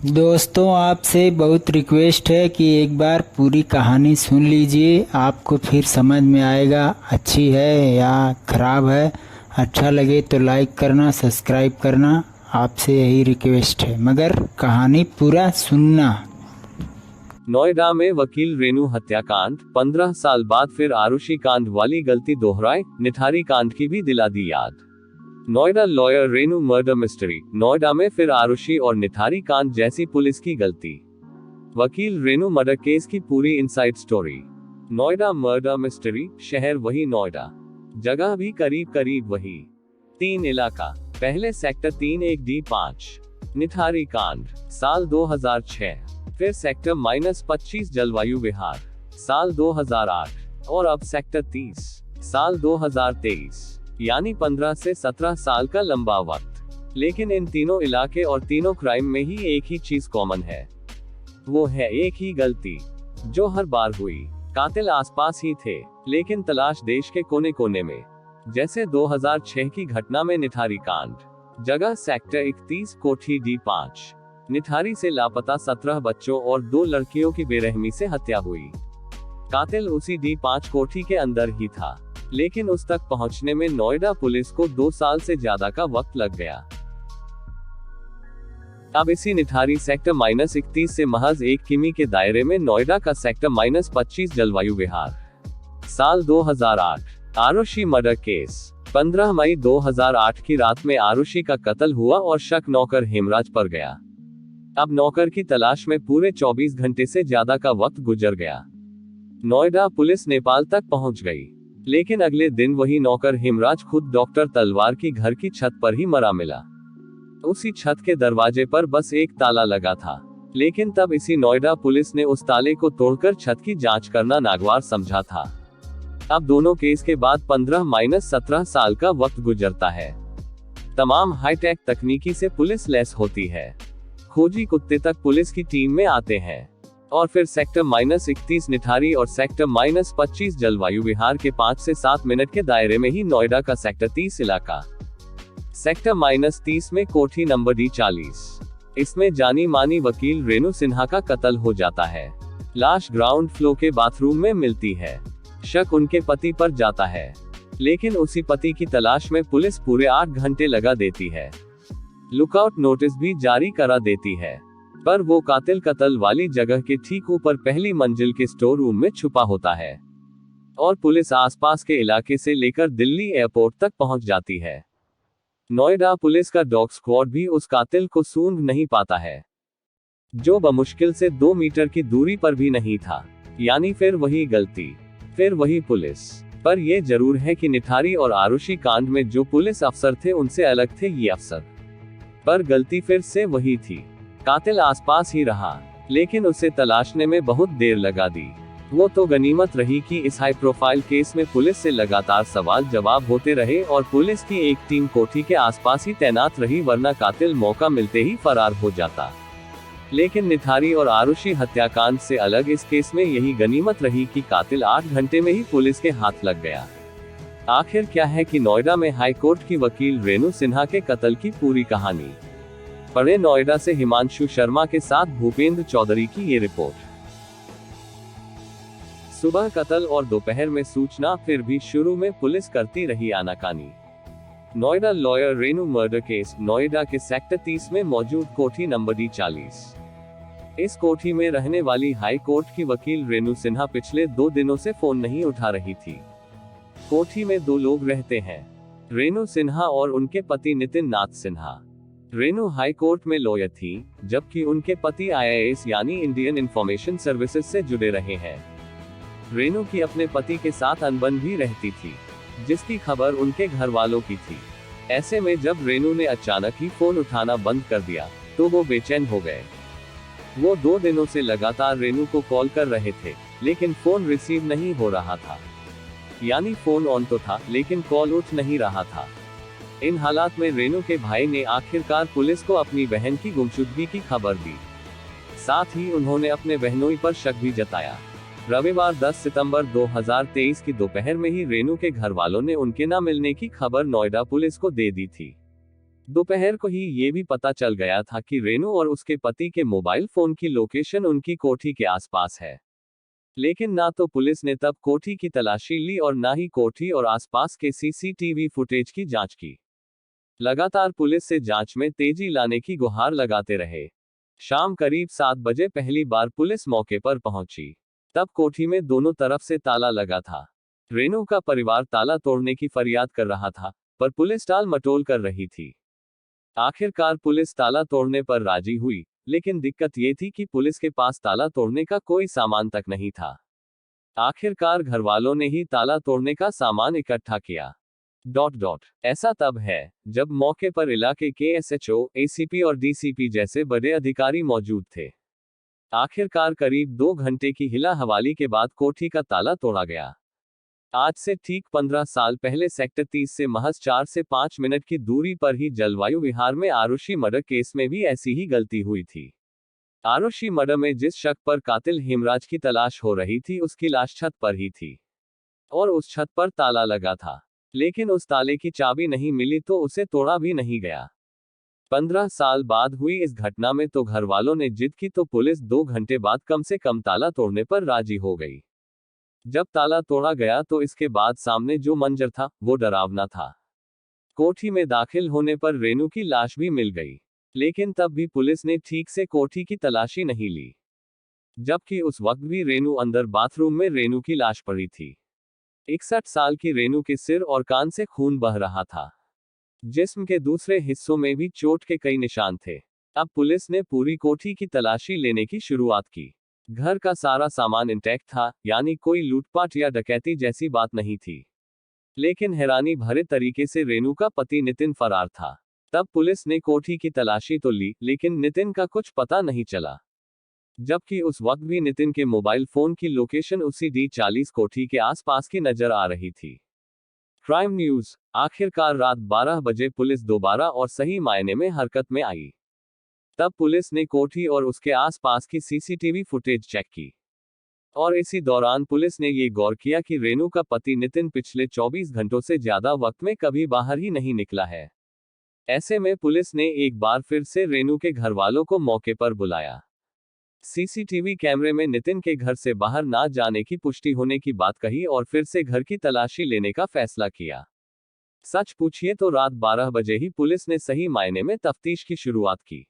दोस्तों, आपसे बहुत रिक्वेस्ट है कि एक बार पूरी कहानी सुन लीजिए। आपको फिर समझ में आएगा अच्छी है या ख़राब है। अच्छा लगे तो लाइक करना, सब्सक्राइब करना। आपसे यही रिक्वेस्ट है, मगर कहानी पूरा सुनना। नोएडा में वकील रेनू हत्याकांड, 15 साल बाद फिर आरुषि कांड वाली गलती दोहराए, निठारी कांड की भी दिला दी याद। Noida lawyer Renu murder mystery, Noida में फिर आरुषि और निठारी कांड जैसी पुलिस की गलती। वकील रेनू मर्डर केस की पूरी inside story. Noida murder mystery, शहर वही नोएडा, जगह भी करीब करीब वही। 3 इलाका, पहले सेक्टर 3-1D5। निठारी कांड, साल 2006। फिर सेक्टर -25 जलवायु विहार, साल 2008। और अब सेक्टर 30, साल 2023। यानी 15 से 17 साल का लंबा वक्त। लेकिन इन तीनों इलाके और तीनों क्राइम में ही एक ही चीज कॉमन है, वो है एक ही गलती जो हर बार हुई। कातिल आसपास ही थे, लेकिन तलाश देश के कोने कोने में। जैसे 2006 की घटना में निठारी कांड, जगह सेक्टर 31, कोठी D5। निठारी से लापता 17 बच्चों और 2 लड़कियों की बेरहमी से हत्या हुई। कातिल उसी D5 कोठी के अंदर ही था, लेकिन उस तक पहुंचने में नोएडा पुलिस को 2 साल से ज्यादा का वक्त लग गया। अब इसी निठारी सेक्टर -31 से महज 1 किमी के दायरे में नोएडा का सेक्टर -25 जलवायु विहार, साल 2008। आरुषि मर्डर केस, 15 मई 2008 की रात में आरुषि का कत्ल हुआ और शक नौकर हेमराज पर गया। अब नौकर की तलाश में पूरे 24 घंटे से ज्यादा का वक्त गुजर गया। नोएडा पुलिस नेपाल तक पहुंच गई, लेकिन अगले दिन वही नौकर हेमराज खुद डॉक्टर तलवार की घर की छत पर ही मरा मिला। उसी छत के दरवाजे पर बस एक ताला लगा था, लेकिन तब इसी नोएडा पुलिस ने उस ताले को तोड़कर छत की जांच करना नागवार समझा था। अब दोनों केस के बाद 15-17 साल का वक्त गुजरता है। तमाम हाईटेक तकनीकी से पुलिस लैस होती है। खोजी कुत्ते तक पुलिस की टीम में आते हैं, और फिर सेक्टर -31 निठारी और सेक्टर -25 जलवायु विहार के 5 से 7 मिनट के दायरे में ही नोएडा का सेक्टर 30 इलाका, सेक्टर -30 में कोठी नंबर D40। इसमें जानी मानी वकील रेनू सिन्हा का कत्ल हो जाता है। लाश ग्राउंड फ्लोर के बाथरूम में मिलती है। शक उनके पति पर जाता है, लेकिन उसी पति की तलाश में पुलिस पूरे 8 घंटे लगा देती है। लुकआउट नोटिस भी जारी करा देती है, पर वो कातिल कत्ल वाली जगह के ठीक ऊपर पहली मंजिल के स्टोर रूम में छुपा होता है, और पुलिस आसपास के इलाके से लेकर दिल्ली एयरपोर्ट तक पहुंच जाती है। नोएडा पुलिस का डॉग स्क्वाड भी उस कातिल को सूंघ नहीं पाता है, जो बमुश्किल से 2 मीटर की दूरी पर भी नहीं था। यानी फिर वही गलती, फिर वही पुलिस। पर यह जरूर है कि निठारी और आरुषि कांड में जो पुलिस अफसर थे उनसे अलग थे ये अफसर, पर गलती फिर से वही थी। कातिल आसपास ही रहा, लेकिन उसे तलाशने में बहुत देर लगा दी। वो तो गनीमत रही कि इस हाई प्रोफाइल केस में पुलिस से लगातार सवाल जवाब होते रहे और पुलिस की एक टीम कोठी के आसपास ही तैनात रही, वरना कातिल मौका मिलते ही फरार हो जाता। लेकिन निठारी और आरुषि हत्याकांड से अलग इस केस में यही गनीमत रही कि कातिल 8 घंटे में ही पुलिस के हाथ लग गया। आखिर क्या है कि नोएडा में हाई कोर्ट की वकील रेनू सिन्हा के कत्ल की पूरी कहानी। पढ़े नोएडा से हिमांशु शर्मा के साथ भूपेंद्र चौधरी की ये रिपोर्ट। सुबह कत्ल और दोपहर में सूचना, फिर भी शुरू में पुलिस करती रही आनाकानी। Noida lawyer Renu murder case, Noida के सेक्टर 30 में मौजूद कोठी नंबर D40। इस कोठी में रहने वाली हाई कोर्ट की वकील रेनू सिन्हा पिछले 2 दिनों से फोन नहीं उठा रही थी। कोठी में 2 लोग रहते हैं, रेनू सिन्हा और उनके पति नितिन नाथ सिन्हा। रेनू हाई कोर्ट में लॉयर थी, जबकि उनके पति IAS यानी इंडियन इंफॉर्मेशन सर्विसेज से जुड़े रहे हैं। रेनू की अपने पति के साथ अनबन भी रहती थी, जिसकी खबर उनके घर वालों की थी। ऐसे में जब रेनू ने अचानक ही फोन उठाना बंद कर दिया, तो वो बेचैन हो गए। वो 2 दिनों से लगातार रेनू को कॉल कर रहे थे, लेकिन फोन रिसीव नहीं हो रहा था। यानी फोन ऑन तो था, लेकिन कॉल उठ नहीं रहा था। इन हालात में रेनू के भाई ने आखिरकार पुलिस को अपनी बहन की गुमशुदगी की खबर दी। साथ ही उन्होंने अपने बहनोई पर शक भी जताया। रविवार 10 सितंबर 2023 की दोपहर में ही रेनू के घर वालों ने उनके न मिलने की खबर नोएडा पुलिस को दे दी थी। दोपहर को ही ये भी पता चल गया था कि रेनू और उसके पति के मोबाइल फोन की लोकेशन उनकी कोठी के आसपास है। लेकिन ना तो पुलिस ने तब कोठी की तलाशी ली और ना ही कोठी और आसपास के सीसीटीवी फुटेज की जांच की। लगातार पुलिस से जांच में तेजी लाने की गुहार लगाते रहे। शाम करीब 7 बजे पहली बार पुलिस मौके पर पहुंची। तब कोठी में दोनों तरफ से ताला लगा था। रेनू का परिवार ताला तोड़ने की फरियाद कर रहा था, पर पुलिस टाल मटोल कर रही थी। आखिरकार पुलिस ताला तोड़ने पर राजी हुई, लेकिन दिक्कत ये थी कि पुलिस के पास ताला तोड़ने का कोई सामान तक नहीं था। आखिरकार घरवालों ने ही ताला तोड़ने का सामान इकट्ठा किया। ऐसा तब है जब मौके पर इलाके के एसएचओ, एसीपी और डीसीपी जैसे बड़े अधिकारी मौजूद थे। आखिरकार करीब 2 घंटे की हिला हवाली के बाद कोठी का ताला तोड़ा गया। आज से ठीक 15 साल पहले सेक्टर 30 से महज 4 से 5 मिनट की दूरी पर ही जलवायु विहार में आरुषि मर्डर केस में भी ऐसी ही गलती हुई थी। आरुषि मर्डर में जिस शख्स पर कातिल हेमराज की तलाश हो रही थी उसकी लाश छत पर ही थी और उस छत पर ताला लगा था, लेकिन उस ताले की चाबी नहीं मिली तो उसे तोड़ा भी नहीं गया। 15 साल बाद हुई इस घटना में तो घर वालों ने जिद की तो पुलिस 2 घंटे बाद कम से कम ताला तोड़ने पर राजी हो गई। जब ताला तोड़ा गया तो इसके बाद सामने जो मंजर था वो डरावना था। कोठी में दाखिल होने पर रेनू की लाश भी मिल गई, लेकिन तब भी पुलिस ने ठीक से कोठी की तलाशी नहीं ली, जबकि उस वक्त भी रेनू अंदर बाथरूम में रेनू की लाश पड़ी थी। 61 साल की रेनू के सिर और कान से खून बह रहा था। जिस्म के दूसरे हिस्सों में भी चोट के कई निशान थे। अब पुलिस ने पूरी कोठी की तलाशी लेने की शुरुआत की। घर का सारा सामान इंटैक्ट था, यानी कोई लूटपाट या डकैती जैसी बात नहीं थी। लेकिन हैरानी भरे तरीके से रेनू का पति नितिन फरार था। तब पुलिस ने कोठी की तलाशी तो ली, लेकिन नितिन का कुछ पता नहीं चला, जबकि उस वक्त भी नितिन के मोबाइल फोन की लोकेशन उसी D40 कोठी के आसपास की नजर आ रही थी। Crime news. आखिरकार रात 12 बजे पुलिस दोबारा और सही मायने में हरकत में आई। तब पुलिस ने कोठी और उसके आसपास की सीसीटीवी फुटेज चेक की, और इसी दौरान पुलिस ने ये गौर किया कि रेनू का पति नितिन पिछले 24 घंटों से ज्यादा वक्त में कभी बाहर ही नहीं निकला है। ऐसे में पुलिस ने एक बार फिर से रेनू के घर वालों को मौके पर बुलाया। सीसीटीवी कैमरे में नितिन के घर से बाहर ना जाने की पुष्टि होने की बात कही और फिर से घर की तलाशी लेने का फैसला किया। सच पूछिए तो रात 12 बजे ही पुलिस ने सही मायने में तफ्तीश की शुरुआत की।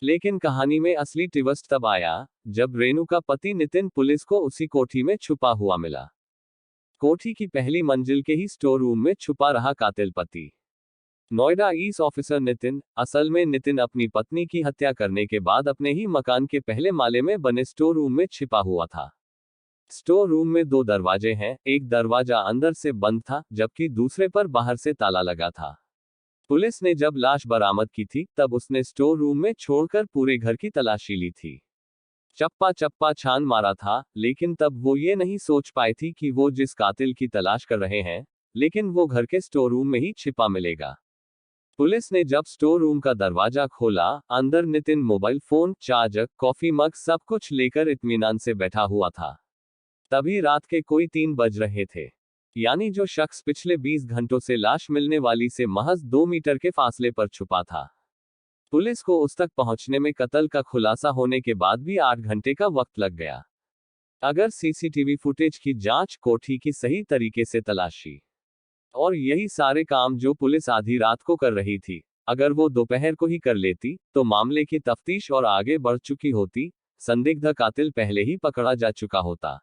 लेकिन कहानी में असली ट्विस्ट तब आया जब रेनू का पति नितिन पुलिस को उसी कोठी में छुपा हुआ मिला। कोठी की पहली मंजिल के ही स्टोर रूम में छुपा रहा कातिल पति। Noida east officer Nitin. असल में नितिन अपनी पत्नी की हत्या करने के बाद अपने ही मकान के पहले माले में बने स्टोर रूम में छिपा हुआ था। स्टोर रूम में 2 दरवाजे हैं, एक दरवाजा अंदर से बंद था, जबकि दूसरे पर बाहर से ताला लगा था। पुलिस ने जब लाश बरामद की थी तब उसने स्टोर रूम में छोड़कर पूरे घर की तलाशी ली थी। चप्पा चप्पा छान मारा था, लेकिन तब वो ये नहीं सोच पाई थी कि वो जिस कातिल की तलाश कर रहे हैं, लेकिन वो घर के स्टोर रूम में ही छिपा मिलेगा। पुलिस ने जब स्टोर रूम का दरवाजा खोला, अंदर Nitin mobile phone, charger, coffee mug सब कुछ लेकर इत्मीनान से बैठा हुआ था। तभी रात के कोई 3 बज रहे थे, यानी जो शख्स पिछले 20 घंटों से लाश मिलने वाली से महज 2 मीटर के फासले पर छुपा था। पुलिस को उस तक पहुंचने में कत्ल का खुलासा होने के बाद भी 8 घंटे का वक्त लग गया। अगर सीसीटीवी फुटेज की जांच, कोठी की सही तरीके से तलाशी और यही सारे काम जो पुलिस आधी रात को कर रही थी, अगर वो दोपहर को ही कर लेती तो मामले की तफ्तीश और आगे बढ़ चुकी होती। संदिग्ध कातिल पहले ही पकड़ा जा चुका होता।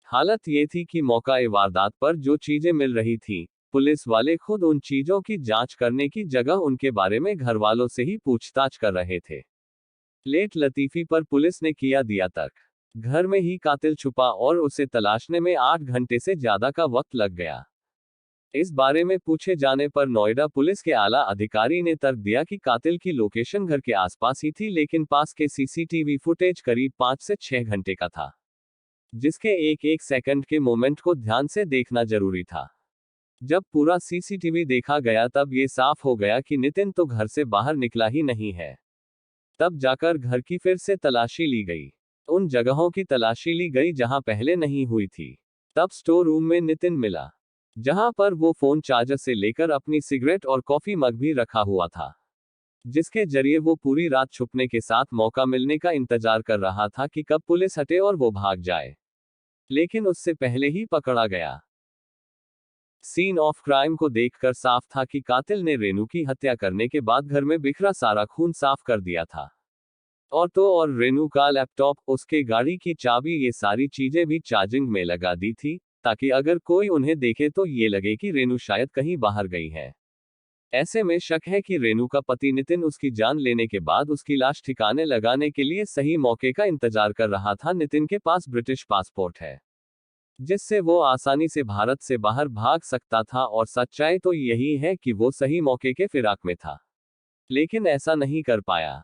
हालत ये थी कि मौका वारदात पर जो चीजें मिल रही थी, पुलिस वाले खुद उन चीजों की जांच करने की जगह उनके बारे में घर वालों से ही पूछताछ कर रहे थे। लेट लतीफी पर पुलिस ने किया दिया तर्क। घर में ही कातिल छुपा और उसे तलाशने में 8 घंटे से ज्यादा का वक्त लग गया। इस बारे में पूछे जाने पर नोएडा पुलिस के आला अधिकारी ने तर्क दिया कि कातिल की लोकेशन घर के आसपास ही थी, लेकिन पास के सीसीटीवी फुटेज करीब 5 से 6 घंटे का था, जिसके एक एक सेकंड के मोमेंट को ध्यान से देखना जरूरी था। जब पूरा सीसीटीवी देखा गया तब ये साफ हो गया कि नितिन तो घर से बाहर निकला ही नहीं है। तब जाकर घर की फिर से तलाशी ली गई। उन जगहों की तलाशी ली गई जहां पहले नहीं हुई थी। तब स्टोर रूम में नितिन मिला। जहां पर वो फोन चार्जर से लेकर अपनी सिगरेट और कॉफी मग भी रखा हुआ था, जिसके जरिए वो पूरी रात छुपने के साथ मौका मिलने का इंतजार कर रहा था कि कब पुलिस हटे और वो भाग जाए, लेकिन उससे पहले ही पकड़ा गया। सीन ऑफ क्राइम को देखकर साफ था कि कातिल ने रेनू की हत्या करने के बाद घर में बिखरा सारा खून साफ कर दिया था। और रेनू का लैपटॉप, उसके गाड़ी की चाबी, ये सारी चीजें भी चार्जिंग में लगा दी थी, ताकि अगर कोई उन्हें देखे तो ये लगे कि रेनू शायद कहीं बाहर गई है। ऐसे में शक है कि रेनू का पति नितिन उसकी जान लेने के बाद उसकी लाश ठिकाने लगाने के लिए सही मौके का इंतजार कर रहा था। नितिन के पास ब्रिटिश पासपोर्ट है, जिससे वो आसानी से भारत से बाहर भाग सकता था, और सच्चाई तो यही है कि वो सही मौके के फिराक में था, लेकिन ऐसा नहीं कर पाया।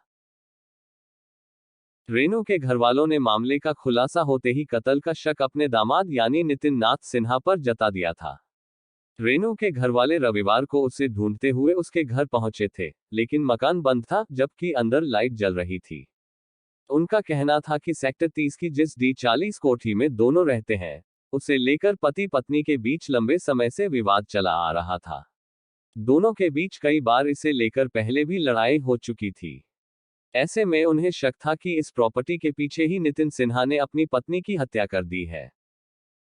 रेनू के घरवालों ने मामले का खुलासा होते ही कत्ल का शक अपने दामाद यानी नितिन नाथ सिन्हा पर जता दिया था। रेनू के घरवाले रविवार को उसे ढूंढते हुए उसके घर पहुंचे थे, लेकिन मकान बंद था, जबकि अंदर लाइट जल रही थी। उनका कहना था कि सेक्टर 30 की जिस D40 कोठी में दोनों रहते हैं, उसे लेकर पति पत्नी के बीच लंबे समय से विवाद चला आ रहा था। दोनों के बीच कई बार इसे लेकर पहले भी लड़ाई हो चुकी थी। ऐसे में उन्हें शक था कि इस प्रॉपर्टी के पीछे ही नितिन सिन्हा ने अपनी पत्नी की हत्या कर दी है।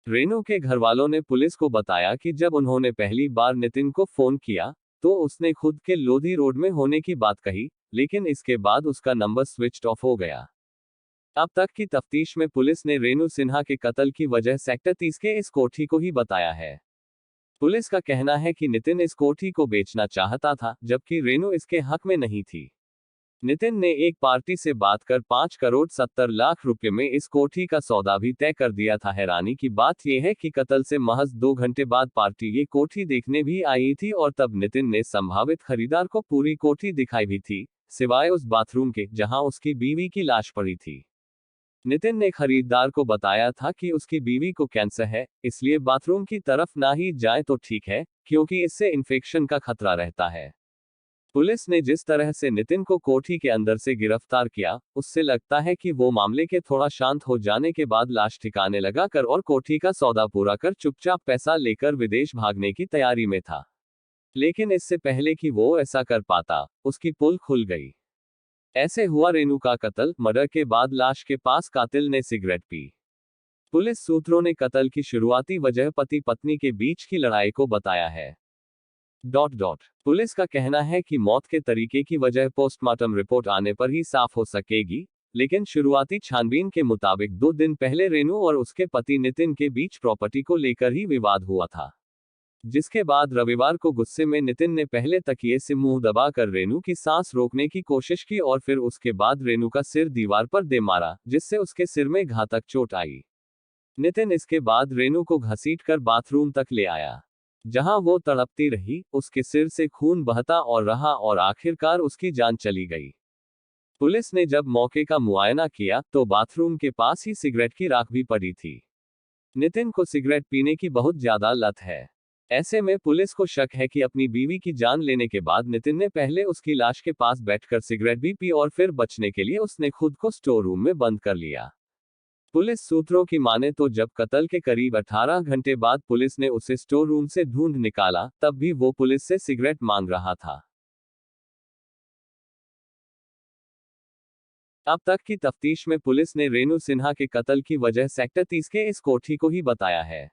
रेनू के घरवालों ने पुलिस को बताया कि जब उन्होंने पहली बार नितिन को फोन किया, तो उसने खुद के लोधी रोड में होने की बात कही, लेकिन इसके बाद उसका नंबर स्विच्ड ऑफ हो गया। अब तक की तफ्तीश में पुलिस ने रेनू सिन्हा के कत्ल की वजह सेक्टर 30 के इस कोठी को ही बताया है। पुलिस का कहना है कि नितिन इस कोठी को बेचना चाहता था, जबकि रेनू इसके हक में नहीं थी। नितिन ने एक पार्टी से बात कर 5,70,00,000 रुपए में इस कोठी का सौदा भी तय कर दिया था। हैरानी की बात यह है कि कत्ल से महज 2 घंटे बाद पार्टी ये कोठी देखने भी आई थी, और तब नितिन ने संभावित खरीदार को पूरी कोठी दिखाई भी थी, सिवाय उस बाथरूम के जहां उसकी बीवी की लाश पड़ी थी। नितिन ने खरीदार को बताया था कि उसकी बीवी को कैंसर है, इसलिए बाथरूम की तरफ ना ही जाए तो ठीक है, क्योंकि इससे इन्फेक्शन का खतरा रहता है। पुलिस ने जिस तरह से नितिन को कोठी के अंदर से गिरफ्तार किया, उससे लगता है कि वो मामले के थोड़ा शांत हो जाने के बाद लाश ठिकाने लगाकर और कोठी का सौदा पूरा कर चुपचाप पैसा लेकर विदेश भागने की तैयारी में था। लेकिन इससे पहले कि वो ऐसा कर पाता, उसकी पोल खुल गई। ऐसे हुआ रेनू का कत्ल। मर्डर के बाद लाश के पास कातिल ने सिगरेट पी। पुलिस सूत्रों ने कत्ल की शुरुआती वजह पति पत्नी के बीच की लड़ाई को बताया है। पुलिस का कहना है कि मौत के तरीके की वजह पोस्टमार्टम रिपोर्ट आने पर ही साफ हो सकेगी, लेकिन शुरुआती छानबीन के मुताबिक 2 दिन पहले रेनू और उसके पति नितिन के बीच प्रॉपर्टी को लेकर ही विवाद हुआ था, जिसके बाद रविवार को गुस्से में नितिन ने पहले तकिए से मुंह दबाकर रेनू की सांस रोकने की कोशिश की, और फिर उसके बाद रेनू का सिर दीवार पर दे मारा, जिससे उसके सिर में घातक चोट आई। नितिन इसके बाद रेनू को घसीटकर बाथरूम तक ले आया, जहां वो तड़पती रही, उसके सिर से खून बहता और रहा, और आखिरकार उसकी जान चली गई। पुलिस ने जब मौके का मुआयना किया, तो बाथरूम के पास ही सिगरेट की राख भी पड़ी थी। नितिन को सिगरेट पीने की बहुत ज्यादा लत है। ऐसे में पुलिस को शक है कि अपनी बीवी की जान लेने के बाद नितिन ने पहले उसकी लाश के पास बैठकर सिगरेट भी पी, और फिर बचने के लिए उसने खुद को स्टोर रूम में बंद कर लिया। पुलिस सूत्रों की माने तो जब कत्ल के करीब 18 घंटे बाद पुलिस ने उसे स्टोर रूम से ढूंढ निकाला, तब भी वो पुलिस से सिगरेट मांग रहा था। अब तक की तफ्तीश में पुलिस ने रेनू सिन्हा के कत्ल की वजह सेक्टर 30 के इस कोठी को ही बताया है।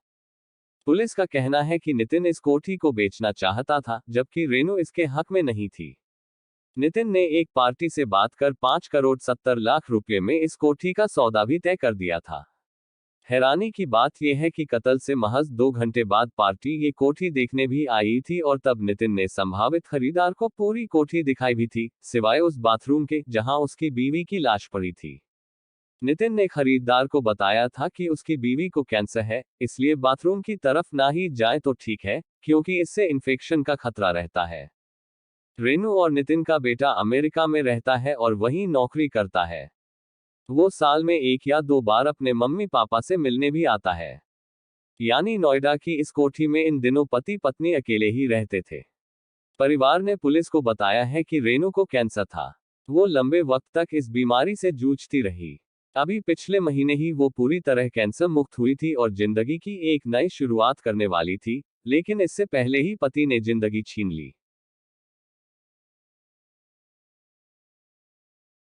पुलिस का कहना है कि नितिन इस कोठी को बेचना चाहता था, जबकि रेनू इसके हक में नहीं थी। नितिन ने एक पार्टी से बात कर 5,70,00,000 रुपए में इस कोठी का सौदा भी तय कर दिया था। हैरानी की बात यह है कि कत्ल से महज 2 घंटे बाद पार्टी ये कोठी देखने भी आई थी, और तब नितिन ने संभावित खरीदार को पूरी कोठी दिखाई भी थी, सिवाय उस बाथरूम के जहां उसकी बीवी की लाश पड़ी थी। नितिन ने खरीदार को बताया था कि उसकी बीवी को कैंसर है, इसलिए बाथरूम की तरफ ना ही जाए तो ठीक है, क्योंकि इससे इन्फेक्शन का खतरा रहता है। रेनू और नितिन का बेटा अमेरिका में रहता है और वहीं नौकरी करता है। वो साल में 1 या 2 बार अपने मम्मी पापा से मिलने भी आता है। यानी नोएडा की इस कोठी में इन दिनों पति पत्नी अकेले ही रहते थे। परिवार ने पुलिस को बताया है कि रेनू को कैंसर था। वो लंबे वक्त तक इस बीमारी से जूझती रही। अभी पिछले महीने ही वो पूरी तरह कैंसर मुक्त हुई थी और जिंदगी की एक नई शुरुआत करने वाली थी, लेकिन इससे पहले ही पति ने जिंदगी छीन ली।